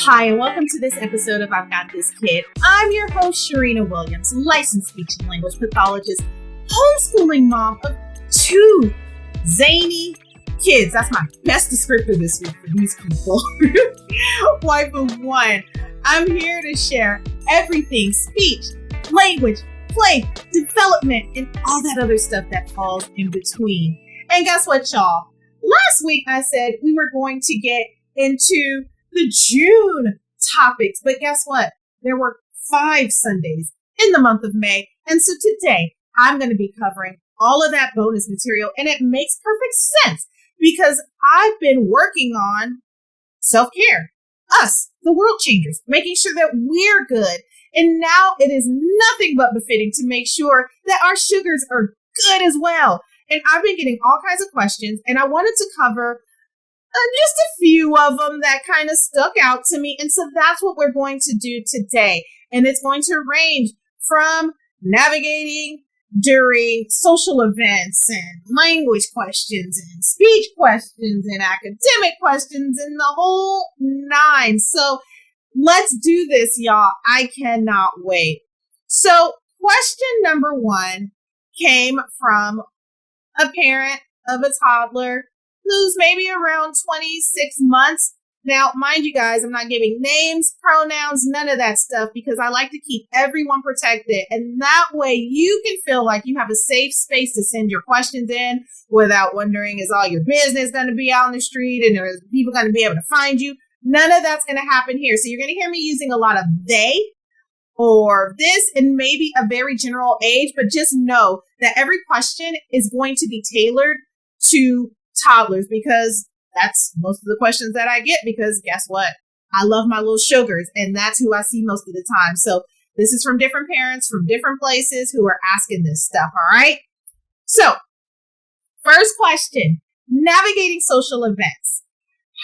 Hi, and welcome to this episode of I've Got This Kid. I'm your host, Cherina Williams, licensed speech and language pathologist, homeschooling mom of two zany kids. That's my best descriptor this week for these people. Wife of one. I'm here to share everything speech, language, play, development, and all that other stuff that falls in between. And guess what, y'all? Last week I said we were going to get into the June topics, but guess what? There were 5 Sundays in the month of May. And so today I'm going to be covering all of that bonus material, and it makes perfect sense because I've been working on self-care, us, the world changers, making sure that we're good. And now it is nothing but befitting to make sure that our sugars are good as well. And I've been getting all kinds of questions, and I wanted to cover just a few of them that kind of stuck out to me. And so that's what we're going to do today. And it's going to range from navigating during social events and language questions and speech questions and academic questions and the whole 9. So let's do this, y'all. I cannot wait. So question number 1 came from a parent of a toddler who's maybe around 26 months. Now, mind you guys, I'm not giving names, pronouns, none of that stuff, because I like to keep everyone protected. And that way you can feel like you have a safe space to send your questions in without wondering, is all your business going to be out in the street and are people going to be able to find you? None of that's going to happen here. So you're going to hear me using a lot of they or this and maybe a very general age, but just know that every question is going to be tailored to toddlers, because that's most of the questions that I get, because guess what? I love my little sugars, and that's who I see most of the time. So this is from different parents from different places who are asking this stuff. All right. So first question, navigating social events.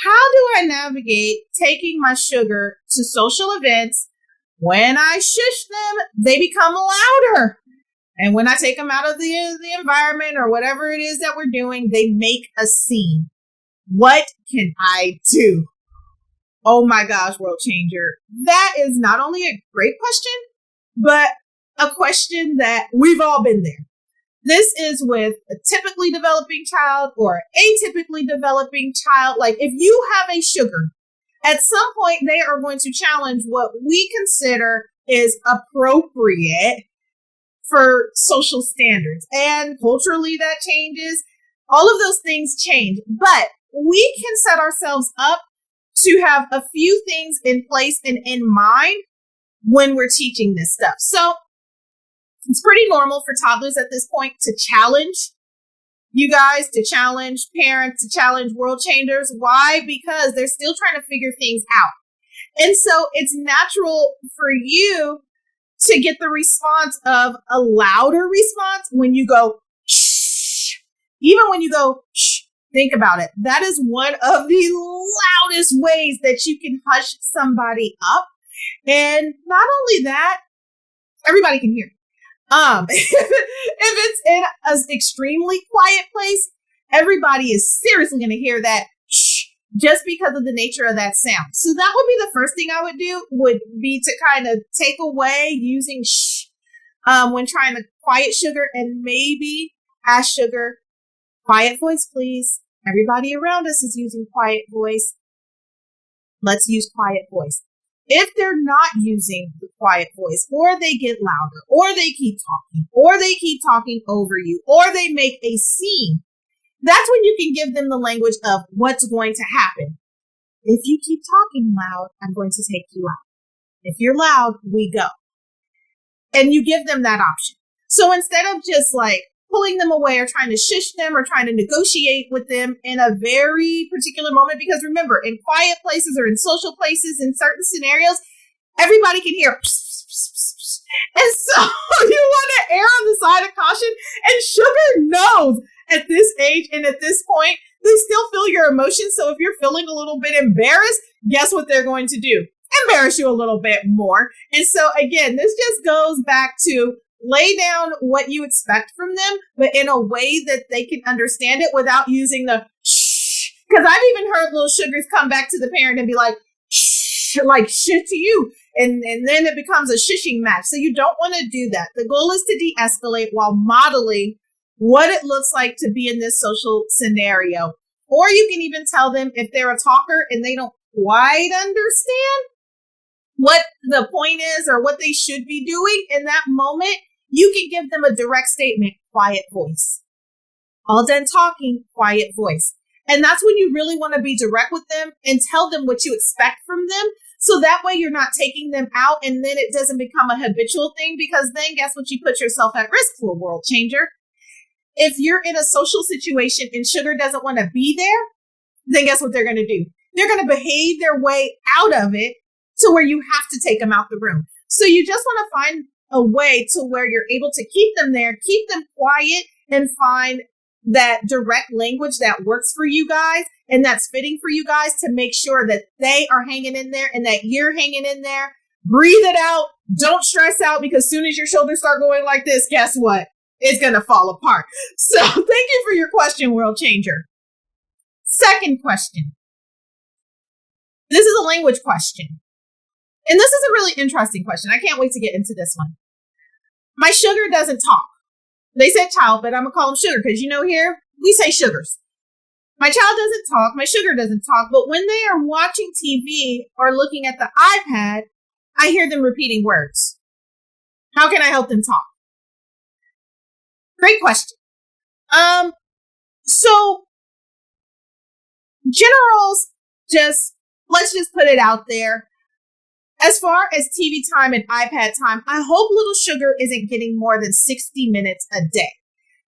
How do I navigate taking my sugar to social events? When I shush them, they become louder. And when I take them out of the environment or whatever it is that we're doing, they make a scene. What can I do? Oh my gosh, world changer. That is not only a great question, but a question that we've all been there. This is with a typically developing child or atypically developing child. Like if you have a sugar, at some point they are going to challenge what we consider is appropriate for social standards, and culturally that changes. All of those things change, but we can set ourselves up to have a few things in place and in mind when we're teaching this stuff. So it's pretty normal for toddlers at this point to challenge you guys, to challenge parents, to challenge world changers. Why? Because they're still trying to figure things out. And so it's natural for you to get the response of a louder response when you go, shh. Even when you go, shh, think about it. That is one of the loudest ways that you can hush somebody up. And not only that, everybody can hear. If it's in an extremely quiet place, everybody is seriously going to hear that shh, just because of the nature of that sound. So that would be the first thing I would do, would be to kind of take away using shh when trying to quiet sugar, and maybe ask sugar, quiet voice, please. Everybody around us is using quiet voice. Let's use quiet voice. If they're not using the quiet voice, or they get louder, or they keep talking, or they keep talking over you, or they make a scene, that's when you can give them the language of what's going to happen. If you keep talking loud, I'm going to take you out. If you're loud, we go. And you give them that option. So instead of just like pulling them away or trying to shush them or trying to negotiate with them in a very particular moment, because remember, in quiet places or in social places, in certain scenarios, everybody can hear. Pss, pss, pss, pss. And so you want to err on the side of caution, and sugar knows at this age and at this point, they still feel your emotions. So if you're feeling a little bit embarrassed, guess what they're going to do? Embarrass you a little bit more. And so again, this just goes back to lay down what you expect from them, but in a way that they can understand it without using the shh. Because I've even heard little sugars come back to the parent and be like, shh. like shit to you. And then it becomes a shushing match. So you don't want to do that. The goal is to de-escalate while modeling what it looks like to be in this social scenario. Or you can even tell them if they're a talker and they don't quite understand what the point is or what they should be doing in that moment, you can give them a direct statement, quiet voice. All done talking, quiet voice. And that's when you really want to be direct with them and tell them what you expect from them. So that way you're not taking them out and then it doesn't become a habitual thing, because then guess what? You put yourself at risk for a world changer. If you're in a social situation and sugar doesn't want to be there, then guess what they're going to do? They're going to behave their way out of it to where you have to take them out the room. So you just want to find a way to where you're able to keep them there, keep them quiet, and find that direct language that works for you guys and that's fitting for you guys to make sure that they are hanging in there and that you're hanging in there. Breathe it out. Don't stress out, because as soon as your shoulders start going like this, guess what? It's going to fall apart. So thank you for your question, World Changer. Second question. This is a language question. And this is a really interesting question. I can't wait to get into this one. My sugar doesn't talk. They said child, but I'm going to call him sugar because, here we say sugars. My child doesn't talk. My sugar doesn't talk. But when they are watching TV or looking at the iPad, I hear them repeating words. How can I help them talk? Great question. So generals, let's just put it out there. As far as TV time and iPad time, I hope little sugar isn't getting more than 60 minutes a day.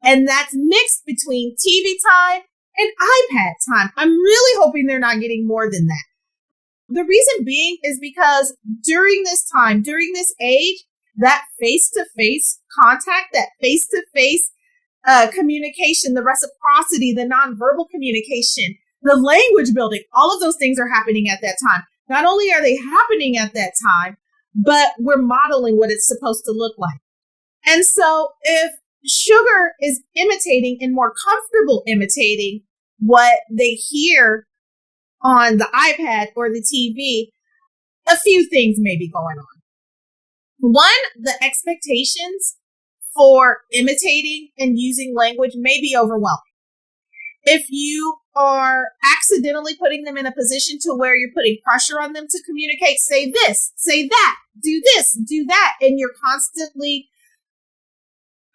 And that's mixed between TV time and iPad time. I'm really hoping they're not getting more than that. The reason being is because during this time, during this age, that face-to-face contact, that face-to-face communication, the reciprocity, the nonverbal communication, the language building, all of those things are happening at that time. Not only are they happening at that time, but we're modeling what it's supposed to look like. And so if sugar is imitating and more comfortable imitating what they hear on the iPad or the TV, a few things may be going on. One, the expectations for imitating and using language may be overwhelming. If you are accidentally putting them in a position to where you're putting pressure on them to communicate, say this, say that, do this, do that, and you're constantly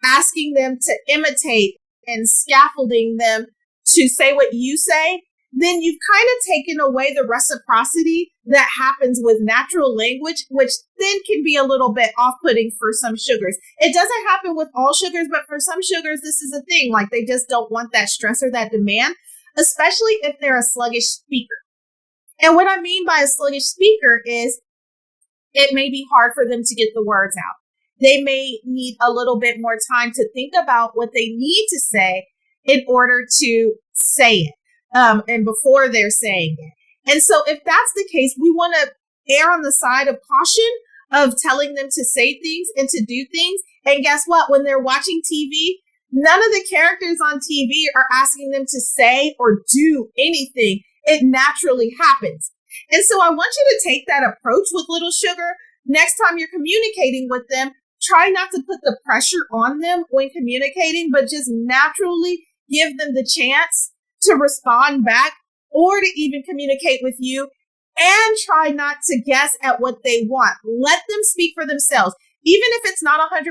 asking them to imitate and scaffolding them to say what you say, then you've kind of taken away the reciprocity that happens with natural language, which then can be a little bit off-putting for some sugars. It doesn't happen with all sugars, but for some sugars, this is a thing. Like, they just don't want that stress or that demand, especially if they're a sluggish speaker. And what I mean by a sluggish speaker is it may be hard for them to get the words out. They may need a little bit more time to think about what they need to say in order to say it. And before they're saying it. And so if that's the case, we want to err on the side of caution of telling them to say things and to do things. And guess what? When they're watching TV, none of the characters on TV are asking them to say or do anything. It naturally happens. And so I want you to take that approach with little sugar. Next time you're communicating with them, try not to put the pressure on them when communicating, but just naturally give them the chance to respond back or to even communicate with you, and try not to guess at what they want. Let them speak for themselves. Even if it's not 100%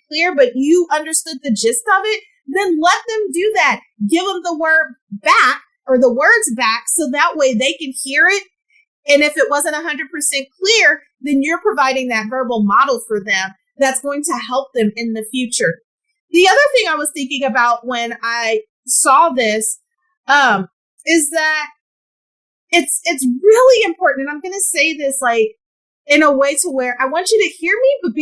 clear, but you understood the gist of it, then let them do that. Give them the word back or the words back so that way they can hear it. And if it wasn't 100% clear, then you're providing that verbal model for them that's going to help them in the future. The other thing I was thinking about when I saw this is that it's really important. And I'm going to say this like in a way to where I want you to hear me, but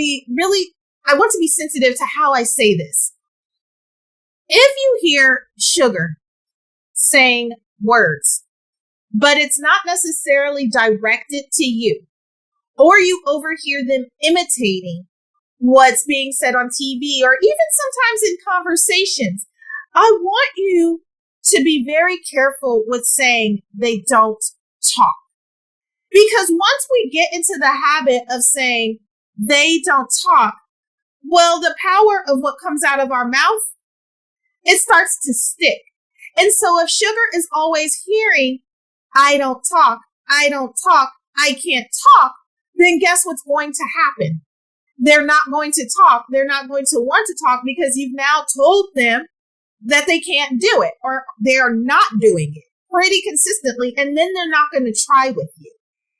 I want to be sensitive to how I say this. If you hear sugar saying words, but it's not necessarily directed to you, or you overhear them imitating what's being said on TV, or even sometimes in conversations, I want you to be very careful with saying they don't talk. Because once we get into the habit of saying they don't talk, well, the power of what comes out of our mouth, it starts to stick. And so if sugar is always hearing, I don't talk, I can't talk, then guess what's going to happen? They're not going to talk. They're not going to want to talk because you've now told them that they can't do it or they're not doing it pretty consistently. And then they're not going to try with you.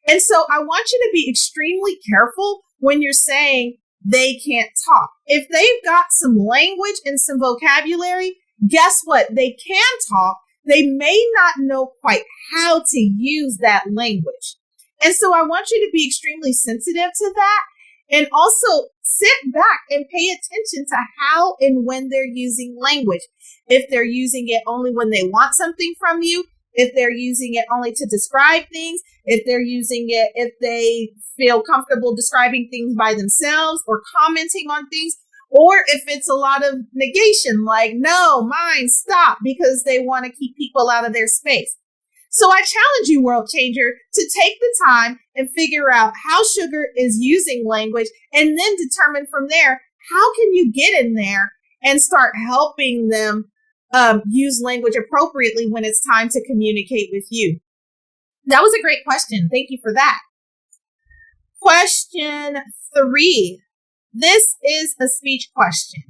And so I want you to be extremely careful when you're saying they can't talk. If they've got some language and some vocabulary, guess what? They can talk. They may not know quite how to use that language. And so I want you to be extremely sensitive to that and also sit back and pay attention to how and when they're using language. If they're using it only when they want something from you, if they're using it only to describe things, if they're using it, if they feel comfortable describing things by themselves or commenting on things, or if it's a lot of negation, like, no, mine, stop, because they want to keep people out of their space. So I challenge you, world changer, to take the time and figure out how sugar is using language and then determine from there, how can you get in there and start helping them use language appropriately when it's time to communicate with you? That was a great question. Thank you for that. Question 3. This is a speech question.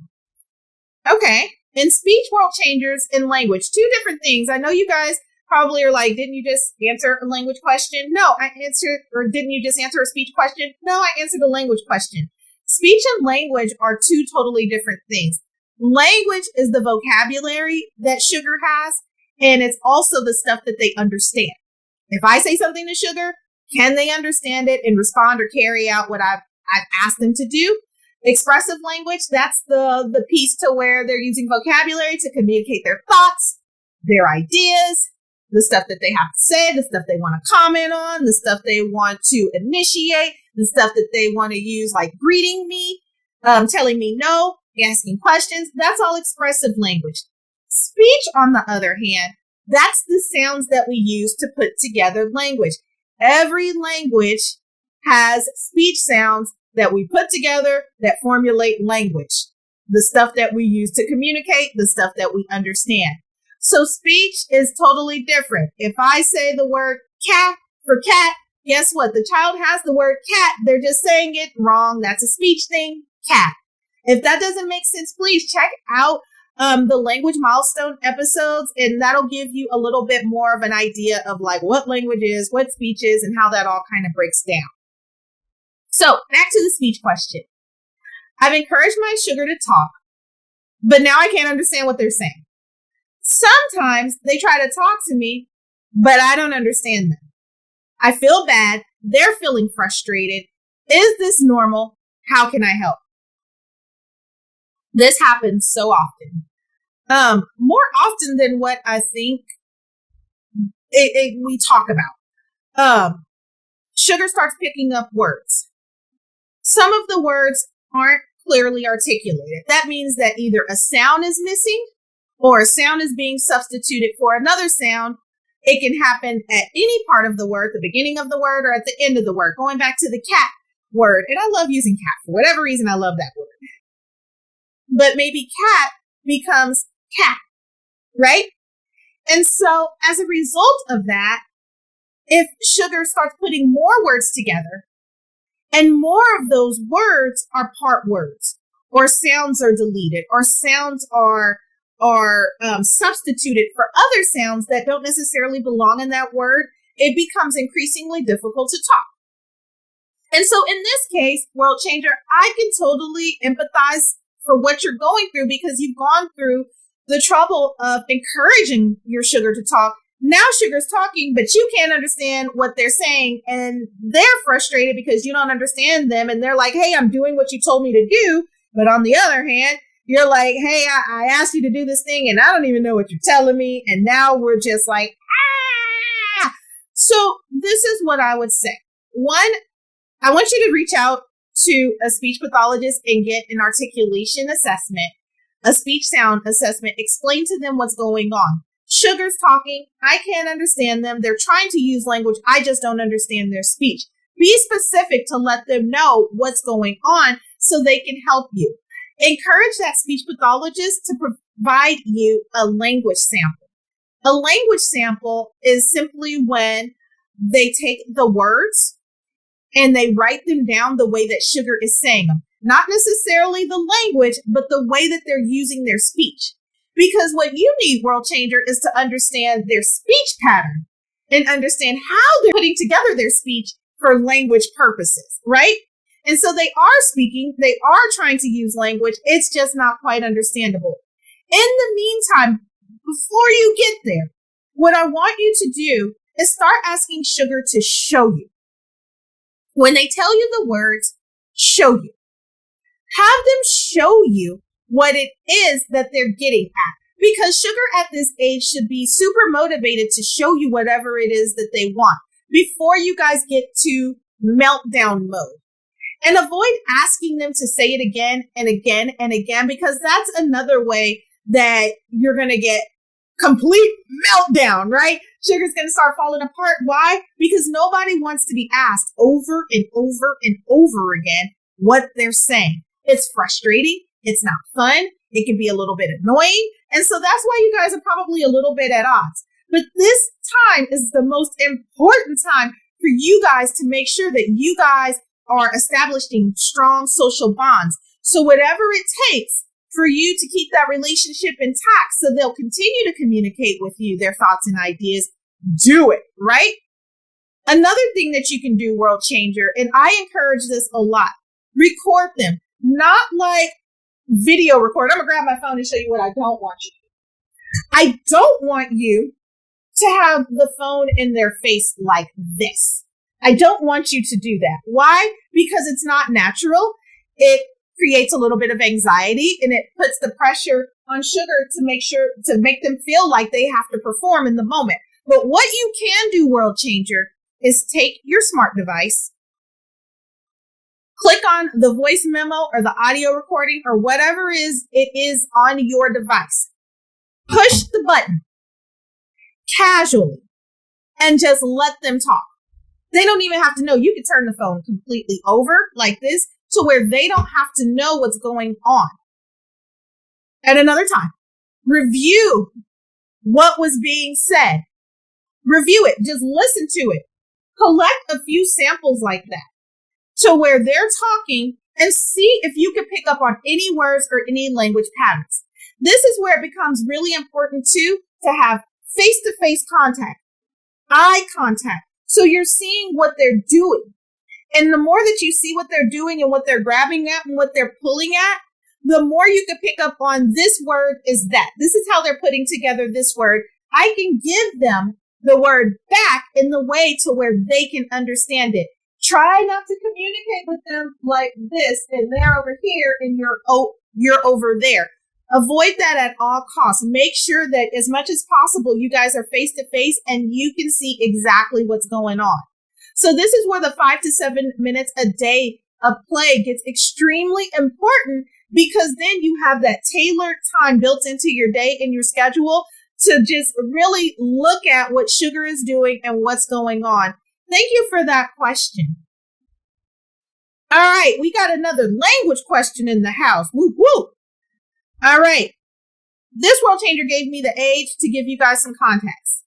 Okay. In speech, world changers, in language, 2 different things. I know you guys probably are like, didn't you just answer a language question? No, I answered, or didn't you just answer a speech question? No, I answered a language question. Speech and language are 2 totally different things. Language is the vocabulary that sugar has, and it's also the stuff that they understand. If I say something to sugar, can they understand it and respond or carry out what I've asked them to do? Expressive language, that's the piece to where they're using vocabulary to communicate their thoughts, their ideas, the stuff that they have to say, the stuff they want to comment on, the stuff they want to initiate, the stuff that they want to use, like greeting me, telling me no, asking questions. That's all expressive language. Speech, on the other hand, that's the sounds that we use to put together language. Every language has speech sounds that we put together that formulate language. The stuff that we use to communicate, the stuff that we understand. So speech is totally different. If I say the word cat for cat, guess what? The child has the word cat. They're just saying it wrong. That's a speech thing. Cat. If that doesn't make sense, please check out the language milestone episodes, and that'll give you a little bit more of an idea of like what language is, what speech is, and how that all kind of breaks down. So back to the speech question. I've encouraged my sugar to talk, but now I can't understand what they're saying. Sometimes they try to talk to me, but I don't understand them. I feel bad. They're feeling frustrated. Is this normal? How can I help? This happens so often. More often than what I think we talk about. Sugar starts picking up words. Some of the words aren't clearly articulated. That means that either a sound is missing or a sound is being substituted for another sound. It can happen at any part of the word, the beginning of the word or at the end of the word, going back to the cat word. And I love using cat for whatever reason. I love that word. But maybe cat becomes cat, right? And so as a result of that, if sugar starts putting more words together and more of those words are part words or sounds are deleted or sounds are substituted for other sounds that don't necessarily belong in that word, it becomes increasingly difficult to talk. And so in this case, world changer, I can totally empathize for what you're going through because you've gone through the trouble of encouraging your sugar to talk. Now sugar's talking, but you can't understand what they're saying. And they're frustrated because you don't understand them. And they're like, hey, I'm doing what you told me to do. But on the other hand, you're like, hey, I asked you to do this thing and I don't even know what you're telling me. And now we're just like, ah. So this is what I would say. 1, I want you to reach out to a speech pathologist and get an articulation assessment, a speech sound assessment, explain to them what's going on. Sugar's talking. I can't understand them. They're trying to use language. I just don't understand their speech. Be specific to let them know what's going on so they can help you. Encourage that speech pathologist to provide you a language sample. A language sample is simply when they take the words and they write them down the way that Sugar is saying them. Not necessarily the language, but the way that they're using their speech. Because what you need, World Changer, is to understand their speech pattern and understand how they're putting together their speech for language purposes, right? And so they are speaking, they are trying to use language, it's just not quite understandable. In the meantime, before you get there, what I want you to do is start asking Sugar to show you. When they tell you the words, show you. Have them show you what it is that they're getting at. Because Sugar at this age should be super motivated to show you whatever it is that they want before you guys get to meltdown mode. And avoid asking them to say it again and again and again, because that's another way that you're going to get complete meltdown, right? Sugar's going to start falling apart. Why? Because nobody wants to be asked over and over and over again what they're saying. It's frustrating. It's not fun. It can be a little bit annoying. And so that's why you guys are probably a little bit at odds. But this time is the most important time for you guys to make sure that you guys are establishing strong social bonds. So whatever it takes for you to keep that relationship intact so they'll continue to communicate with you their thoughts and ideas, do it, right? Another thing that you can do, World Changer, and I encourage this a lot, record them. Not like video record. I'm going to grab my phone and show you what I don't want you to do. I don't want you to have the phone in their face like this. I don't want you to do that. Why? Because it's not natural. It creates a little bit of anxiety and it puts the pressure on Sugar to make them feel like they have to perform in the moment. But what you can do, World Changer, is take your smart device, click on the voice memo or the audio recording or whatever it is on your device. Push the button casually and just let them talk. They don't even have to know. You can turn the phone completely over like this to where they don't have to know what's going on. At another time, review what was being said. Review it. Just listen to it. Collect a few samples like that to where they're talking and see if you can pick up on any words or any language patterns. This is where it becomes really important too to have face-to-face contact, eye contact. So you're seeing what they're doing. And the more that you see what they're doing and what they're grabbing at and what they're pulling at, the more you can pick up on this word is that. This is how they're putting together this word. I can give them the word back in the way to where they can understand it. Try not to communicate with them like this and they're over here and you're over there. Avoid that at all costs. Make sure that as much as possible, you guys are face to face and you can see exactly what's going on. So this is where the 5 to 7 minutes a day of play gets extremely important, because then you have that tailored time built into your day and your schedule to just really look at what Sugar is doing and what's going on. Thank you for that question. All right, we got another language question in the house. Woo woo. All right. This World Changer gave me the age to give you guys some context.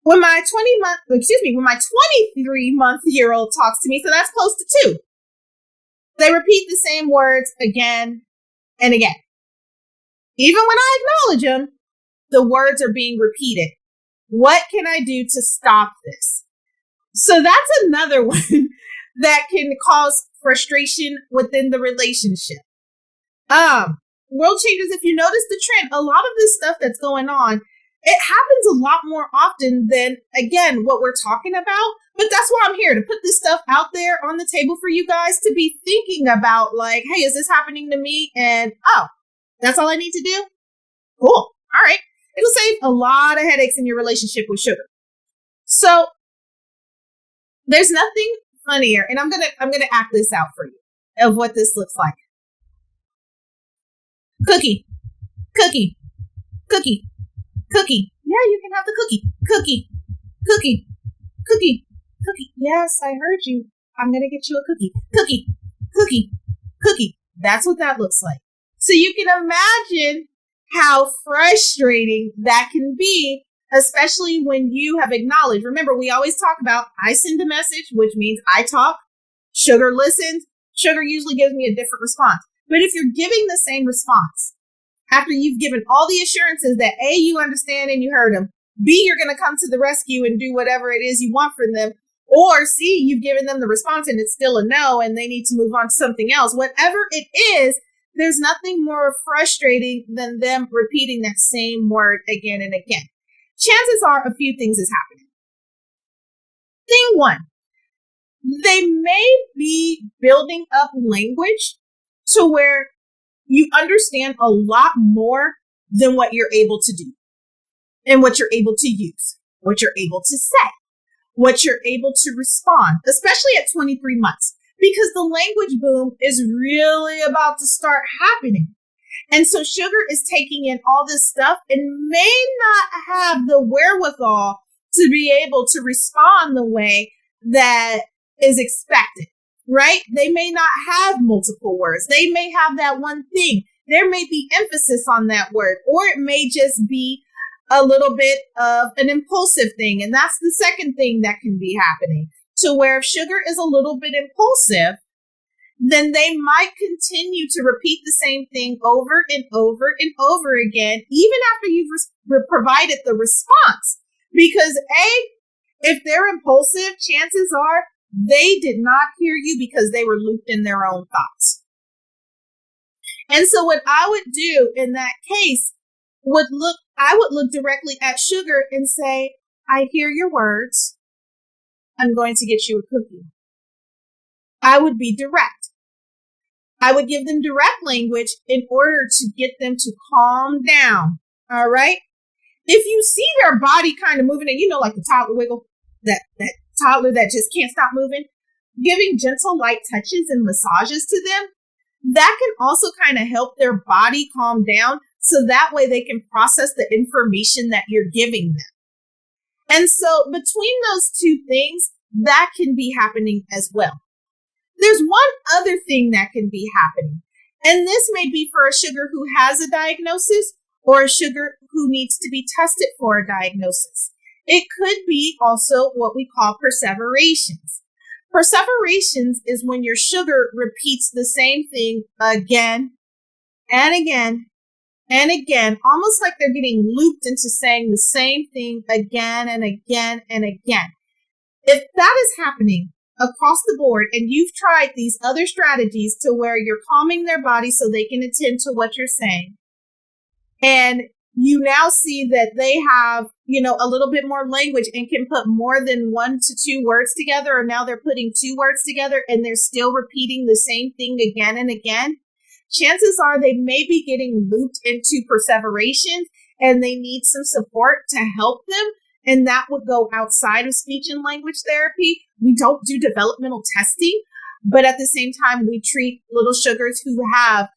When my 23-month-year-old talks to me, so that's close to 2, they repeat the same words again and again. Even when I acknowledge them, the words are being repeated. What can I do to stop this? So that's another one that can cause frustration within the relationship. World Changers, if you notice the trend, a lot of this stuff that's going on, it happens a lot more often than, again, what we're talking about. But that's why I'm here, to put this stuff out there on the table for you guys to be thinking about, like, hey, is this happening to me? And, oh, that's all I need to do? Cool. All right. It'll save a lot of headaches in your relationship with Sugar. So there's nothing funnier, and I'm gonna act this out for you of what this looks like. Cookie, cookie, cookie, Cookie. Yeah, you can have the cookie. Cookie. Cookie. Cookie. Cookie. Yes, I heard you. I'm going to get you a cookie. Cookie. Cookie. Cookie. That's what that looks like. So you can imagine how frustrating that can be, especially when you have acknowledged. Remember, we always talk about I send a message, which means I talk. Sugar listens. Sugar usually gives me a different response. But if you're giving the same response, after you've given all the assurances that A, you understand and you heard them, B, you're going to come to the rescue and do whatever it is you want from them, or C, you've given them the response and it's still a no and they need to move on to something else. Whatever it is, there's nothing more frustrating than them repeating that same word again and again. Chances are a few things is happening. Thing one, they may be building up language to where you understand a lot more than what you're able to do and what you're able to use, what you're able to say, what you're able to respond, especially at 23 months, because the language boom is really about to start happening. And so sugar is taking in all this stuff and may not have the wherewithal to be able to respond the way that is expected, right? They may not have multiple words. They may have that one thing. There may be emphasis on that word, or it may just be a little bit of an impulsive thing. And that's the second thing that can be happening. So where if sugar is a little bit impulsive, then they might continue to repeat the same thing over and over and over again, even after you've provided the response. Because if they're impulsive, chances are they did not hear you because they were looped in their own thoughts. And so what I would do in that case I would look directly at sugar and say, I hear your words. I'm going to get you a cookie. I would be direct. I would give them direct language in order to get them to calm down. All right. If you see their body kind of moving, and like the toddler wiggle, that toddler that just can't stop moving, giving gentle light touches and massages to them, that can also kind of help their body calm down. So that way they can process the information that you're giving them. And so between those two things, that can be happening as well. There's one other thing that can be happening. And this may be for a sugar who has a diagnosis or a sugar who needs to be tested for a diagnosis. It could be also what we call perseverations. Perseverations is when your sugar repeats the same thing again and again and again, almost like they're getting looped into saying the same thing again and again and again. If that is happening across the board and you've tried these other strategies to where you're calming their body so they can attend to what you're saying, and you now see that they have, a little bit more language and can put more than 1 to 2 words together, or now they're putting 2 words together and they're still repeating the same thing again and again, chances are they may be getting looped into perseverations and they need some support to help them. And that would go outside of speech and language therapy. We don't do developmental testing, but at the same time, we treat little sugars who have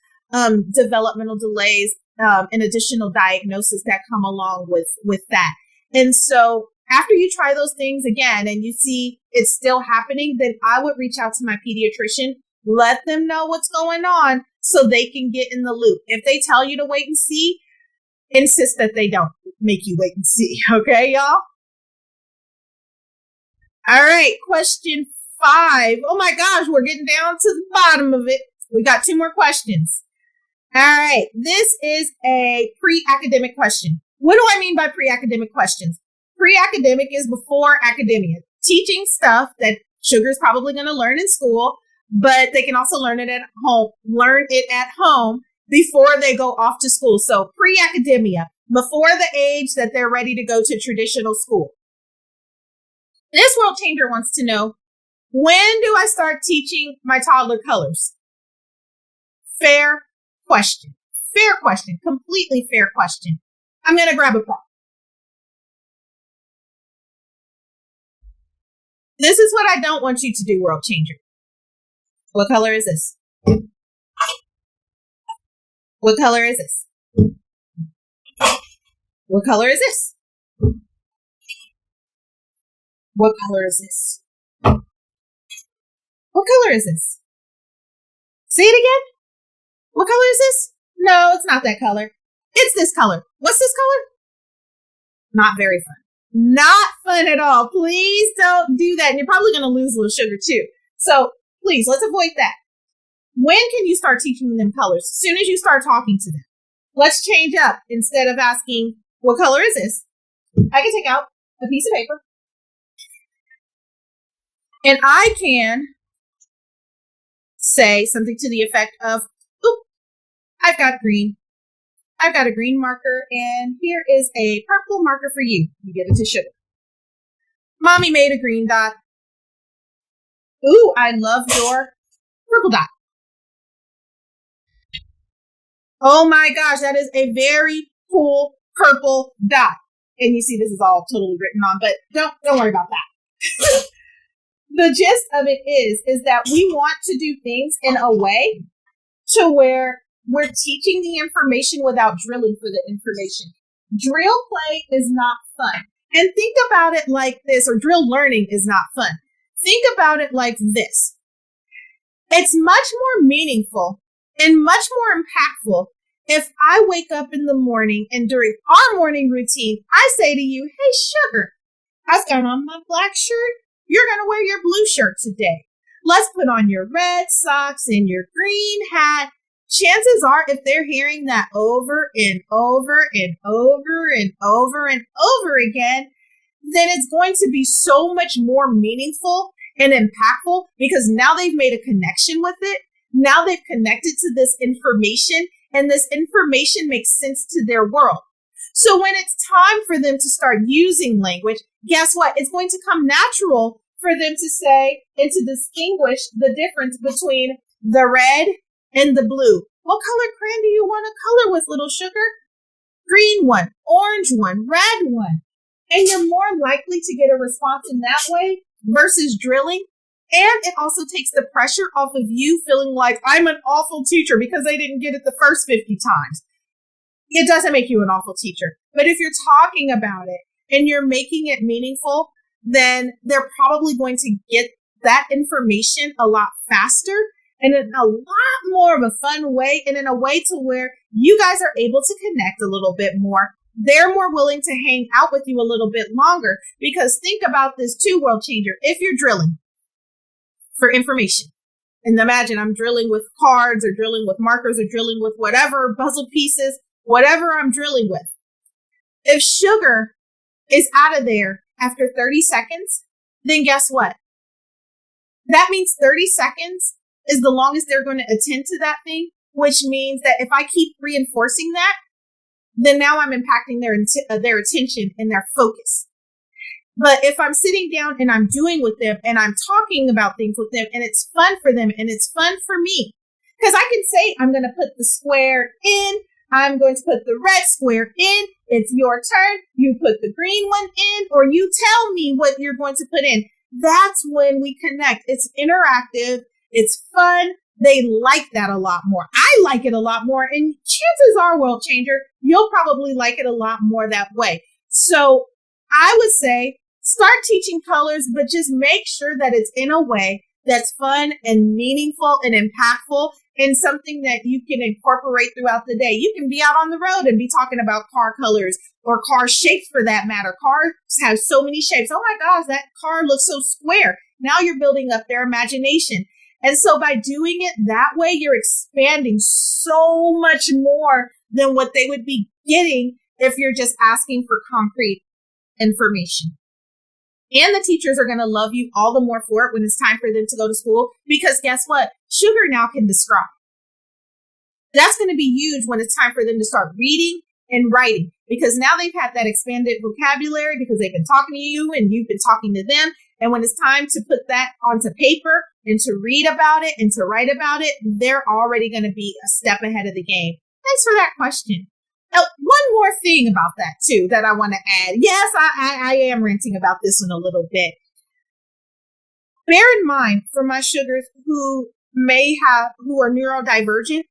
developmental delays and additional diagnoses that come along with that. And so after you try those things again and you see it's still happening, then I would reach out to my pediatrician, let them know what's going on so they can get in the loop. If they tell you to wait and see, insist that they don't make you wait and see. Okay, y'all? All right, question 5. Oh my gosh, we're getting down to the bottom of it. We got 2 more questions. All right, this is a pre-academic question. What do I mean by pre-academic questions? Pre-academic is before academia, teaching stuff that sugar's probably going to learn in school, but they can also learn it at home before they go off to school. So pre-academia, before the age that they're ready to go to traditional school. This world changer wants to know, when do I start teaching my toddler colors? Fair question. Fair question. Completely fair question. I'm going to grab a prop. This is what I don't want you to do, world changer. What color is this? What color is this? What color is this? What color is this? What color is this? Say it again. What color is this? No, it's not that color. It's this color. What's this color? Not very fun. Not fun at all. Please don't do that. And you're probably going to lose a little sugar too. So please, let's avoid that. When can you start teaching them colors? As soon as you start talking to them. Let's change up. Instead of asking, what color is this? I can take out a piece of paper. And I can say something to the effect of, oop, I've got green. I've got a green marker, and here is a purple marker for you. You give it to sugar. Mommy made a green dot. Ooh, I love your purple dot. Oh my gosh, that is a very cool purple dot. And you see this is all totally written on, but don't worry about that. The gist of it is that we want to do things in a way to where we're teaching the information without drilling for the information. Drill play is not fun. And think about it like this, or drill learning is not fun. Think about it like this. It's much more meaningful and much more impactful if I wake up in the morning and during our morning routine, I say to you, hey, sugar, I've got on my black shirt. You're going to wear your blue shirt today. Let's put on your red socks and your green hat. Chances are, if they're hearing that over and over and over and over and over again, then it's going to be so much more meaningful and impactful because now they've made a connection with it. Now they've connected to this information, and this information makes sense to their world. So when it's time for them to start using language, guess what? It's going to come natural for them to say and to distinguish the difference between the red and the blue. What color crayon do you want to color with, little sugar? Green one, orange one, red one. And you're more likely to get a response in that way versus drilling. And it also takes the pressure off of you feeling like I'm an awful teacher because they didn't get it the first 50 times. It doesn't make you an awful teacher. But if you're talking about it and you're making it meaningful, then they're probably going to get that information a lot faster and in a lot more of a fun way, and in a way to where you guys are able to connect a little bit more. They're more willing to hang out with you a little bit longer, because think about this too, world changer. If you're drilling for information, and imagine I'm drilling with cards or drilling with markers or drilling with whatever puzzle pieces, whatever I'm drilling with. If sugar is out of there after 30 seconds, then guess what? That means 30 seconds is the longest they're going to attend to that thing, which means that if I keep reinforcing that, then now I'm impacting their attention and their focus. But if I'm sitting down and I'm doing with them and I'm talking about things with them and it's fun for them and it's fun for me, because I can say, I'm going to put the square in, I'm going to put the red square in, it's your turn, you put the green one in, or you tell me what you're going to put in. That's when we connect. It's interactive, it's fun. They like that a lot more. I like it a lot more. And chances are, world changer, you'll probably like it a lot more that way. So I would say start teaching colors, but just make sure that it's in a way that's fun and meaningful and impactful and something that you can incorporate throughout the day. You can be out on the road and be talking about car colors or car shapes for that matter. Cars have so many shapes. Oh my gosh, that car looks so square. Now you're building up their imagination. And so by doing it that way, you're expanding so much more than what they would be getting if you're just asking for concrete information. And the teachers are going to love you all the more for it when it's time for them to go to school, because guess what? Sugar now can describe. That's going to be huge when it's time for them to start reading and writing, because now they've had that expanded vocabulary because they've been talking to you and you've been talking to them. And when it's time to put that onto paper and to read about it and to write about it, they're already going to be a step ahead of the game. Thanks for that question. Now, one more thing about that too that I want to add. Yes, I am ranting about this one a little bit. Bear in mind for my sugars who are neurodivergent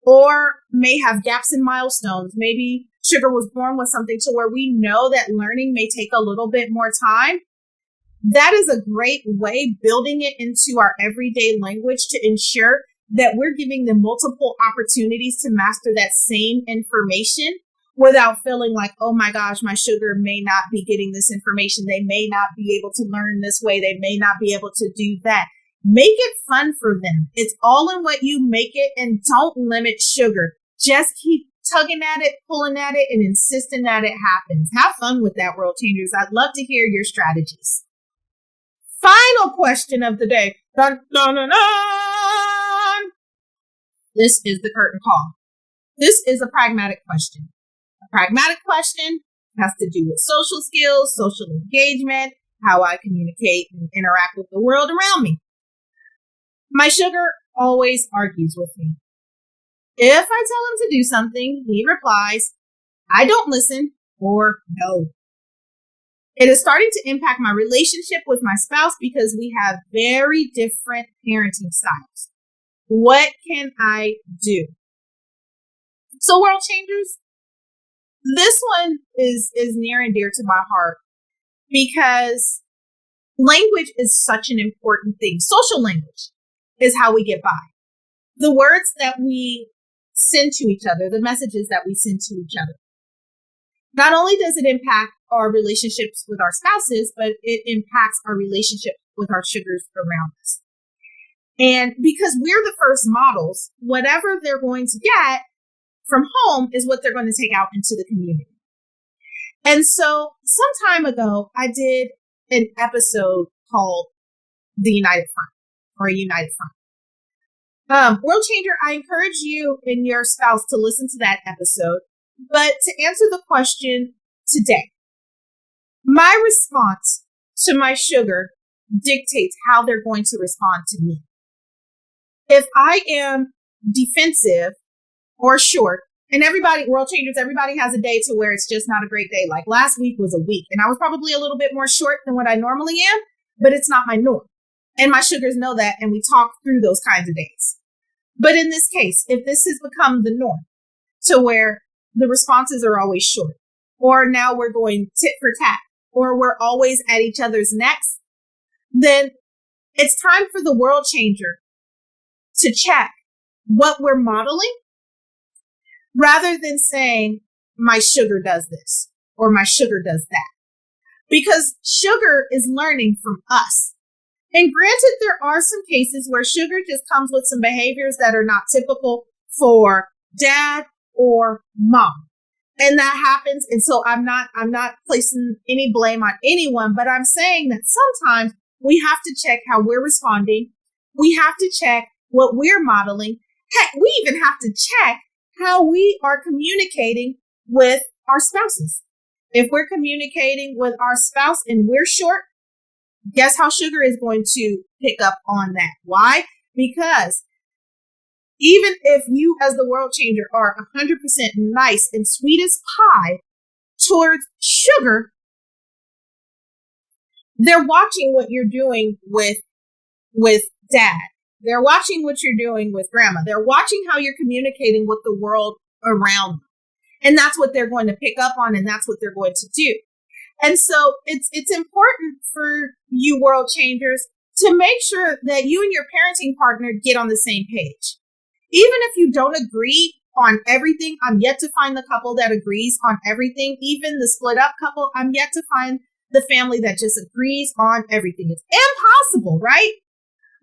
or may have gaps in milestones, maybe Sugar was born with something to where we know that learning may take a little bit more time. That is a great way, building it into our everyday language to ensure that we're giving them multiple opportunities to master that same information without feeling like, oh my gosh, my sugar may not be getting this information. They may not be able to learn this way. They may not be able to do that. Make it fun for them. It's all in what you make it, and don't limit sugar. Just keep tugging at it, pulling at it, and insisting that it happens. Have fun with that, world changers. I'd love to hear your strategies. Final question of the day. Dun, dun, dun, dun. This is the curtain call. This is a pragmatic question. A pragmatic question has to do with social skills, social engagement, how I communicate and interact with the world around me. My sugar always argues with me. If I tell him to do something, he replies, I don't listen, or no. It is starting to impact my relationship with my spouse because we have very different parenting styles. What can I do? So, world changers, this one is near and dear to my heart because language is such an important thing. Social language is how we get by. The words that we send to each other, the messages that we send to each other. Not only does it impact our relationships with our spouses, but it impacts our relationship with our sugars around us. And because we're the first models, whatever they're going to get from home is what they're going to take out into the community. And so some time ago, I did an episode called The United Front, or A United Front. World Changer, I encourage you and your spouse to listen to that episode. But to answer the question today, my response to my sugar dictates how they're going to respond to me. If I am defensive or short, and everybody, world changers, everybody has a day to where it's just not a great day. Like last week was a week, and I was probably a little bit more short than what I normally am, but it's not my norm. And my sugars know that, and we talk through those kinds of days. But in this case, if this has become the norm to where the responses are always short, or now we're going tit for tat, or we're always at each other's necks, then it's time for the world changer to check what we're modeling rather than saying my sugar does this or my sugar does that. Because sugar is learning from us. And granted, there are some cases where sugar just comes with some behaviors that are not typical for dad or mom. And that happens. And so I'm not placing any blame on anyone, but I'm saying that sometimes we have to check how we're responding. We have to check what we're modeling. Heck, we even have to check how we are communicating with our spouses. If we're communicating with our spouse and we're short, guess how sugar is going to pick up on that? Why? Because even if you as the world changer are 100% nice and sweet as pie towards sugar, they're watching what you're doing with dad. They're watching what you're doing with grandma. They're watching how you're communicating with the world around them. And that's what they're going to pick up on, and that's what they're going to do. And so it's important for you world changers to make sure that you and your parenting partner get on the same page. Even if you don't agree on everything, I'm yet to find the couple that agrees on everything. Even the split up couple, I'm yet to find the family that just agrees on everything. It's impossible, right?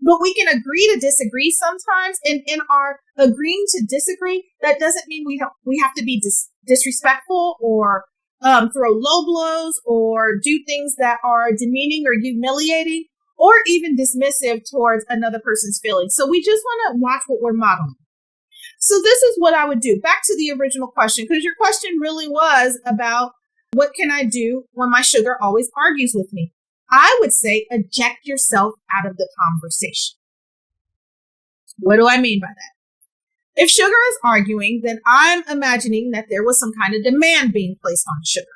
But we can agree to disagree sometimes. And in our agreeing to disagree, that doesn't mean we have to be disrespectful or throw low blows or do things that are demeaning or humiliating or even dismissive towards another person's feelings. So we just want to watch what we're modeling. So this is what I would do. Back to the original question, because your question really was about what can I do when my sugar always argues with me? I would say eject yourself out of the conversation. What do I mean by that? If sugar is arguing, then I'm imagining that there was some kind of demand being placed on sugar.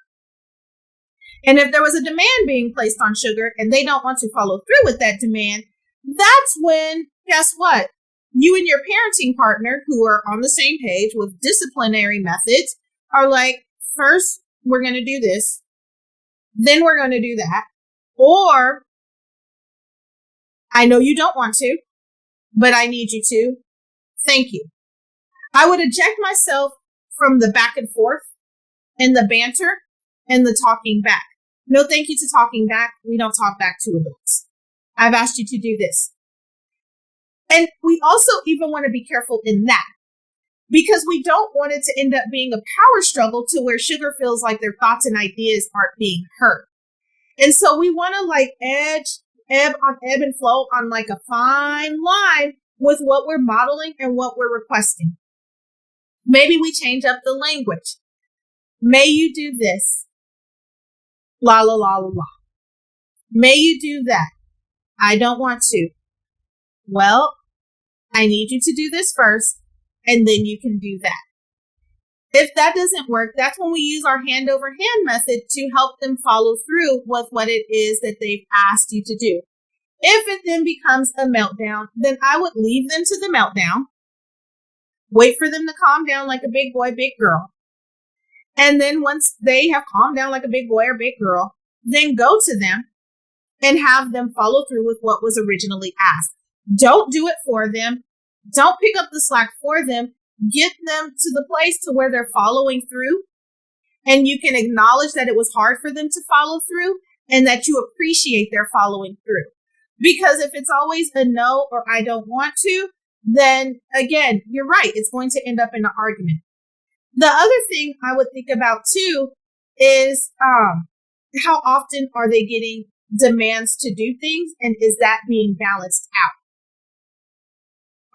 And if there was a demand being placed on sugar and they don't want to follow through with that demand, that's when, guess what? You and your parenting partner who are on the same page with disciplinary methods are like, first we're going to do this, then we're going to do that, or I know you don't want to, but I need you to. Thank you. I would eject myself from the back and forth and the banter and the talking back. No thank you to talking back. We don't talk back to adults. I've asked you to do this. And we also even want to be careful in that, because we don't want it to end up being a power struggle to where Sugar feels like their thoughts and ideas aren't being heard. And so we want to like ebb and flow on like a fine line with what we're modeling and what we're requesting. Maybe we change up the language. May you do this. La, la, la, la, la. May you do that. I don't want to. Well, I need you to do this first, and then you can do that. If that doesn't work, that's when we use our hand over hand method to help them follow through with what it is that they've asked you to do. If it then becomes a meltdown, then I would leave them to the meltdown, wait for them to calm down like a big boy, big girl. And then once they have calmed down like a big boy or big girl, then go to them and have them follow through with what was originally asked. Don't do it for them. Don't pick up the slack for them. Get them to the place to where they're following through, and you can acknowledge that it was hard for them to follow through and that you appreciate their following through. Because if it's always a no or I don't want to, then again, you're right. It's going to end up in an argument. The other thing I would think about too is how often are they getting demands to do things, and is that being balanced out?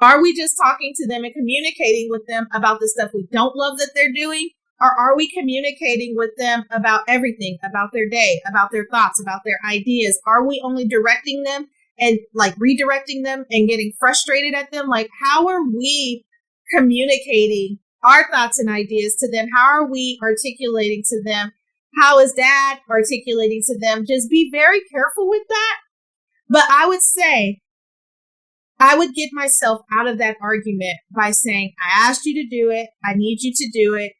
Are we just talking to them and communicating with them about the stuff we don't love that they're doing? Or are we communicating with them about everything, about their day, about their thoughts, about their ideas? Are we only directing them and like redirecting them and getting frustrated at them? Like, how are we communicating our thoughts and ideas to them? How are we articulating to them? How is dad articulating to them? Just be very careful with that. But I would say, I would get myself out of that argument by saying, I asked you to do it. I need you to do it.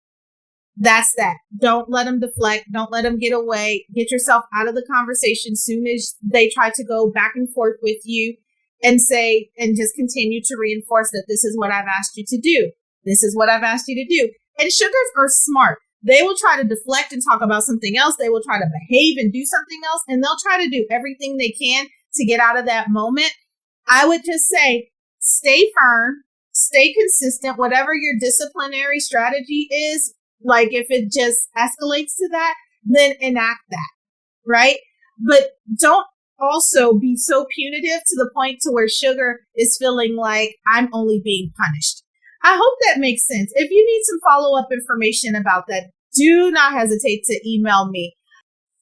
That's that. Don't let them deflect. Don't let them get away. Get yourself out of the conversation soon as they try to go back and forth with you and say, and just continue to reinforce that this is what I've asked you to do. This is what I've asked you to do. And sugars are smart. They will try to deflect and talk about something else. They will try to behave and do something else, and they'll try to do everything they can to get out of that moment. I would just say, stay firm, stay consistent, whatever your disciplinary strategy is. Like if it just escalates to that, then enact that, right? But don't also be so punitive to the point to where Sugar is feeling like I'm only being punished. I hope that makes sense. If you need some follow-up information about that, do not hesitate to email me.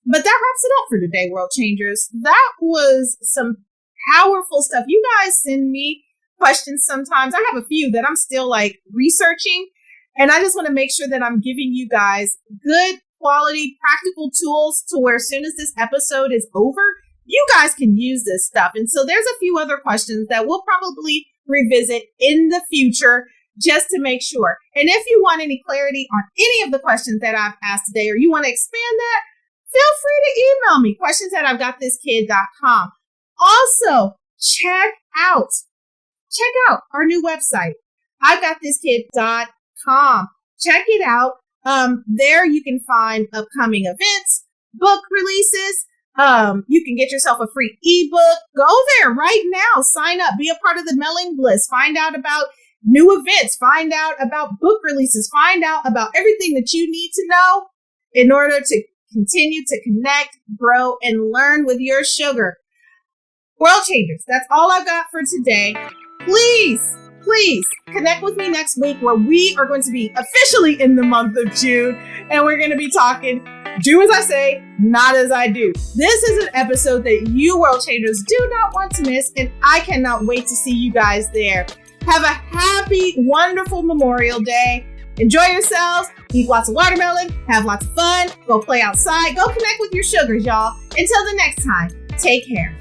But that wraps it up for today, World Changers. That was some powerful stuff. You guys send me questions sometimes. I have a few that I'm still like researching, and I just want to make sure that I'm giving you guys good quality, practical tools to where as soon as this episode is over, you guys can use this stuff. And so there's a few other questions that we'll probably revisit in the future just to make sure. And if you want any clarity on any of the questions that I've asked today, or you want to expand that, feel free to email me, questions@I'veGotThisKid.com. Also, check out our new website, I'veGotThisKid.com. Check it out. There you can find upcoming events, book releases. You can get yourself a free ebook. Go there right now. Sign up. Be a part of the mailing list. Find out about new events. Find out about book releases. Find out about everything that you need to know in order to continue to connect, grow, and learn with your sugar. World Changers, that's all I've got for today. Please connect with me next week, where we are going to be officially in the month of June, and we're going to be talking do as I say, not as I do. This is an episode that you World Changers do not want to miss, and I cannot wait to see you guys there. Have a happy, wonderful Memorial Day. Enjoy yourselves. Eat lots of watermelon. Have lots of fun. Go play outside. Go connect with your sugars, y'all. Until the next time, take care.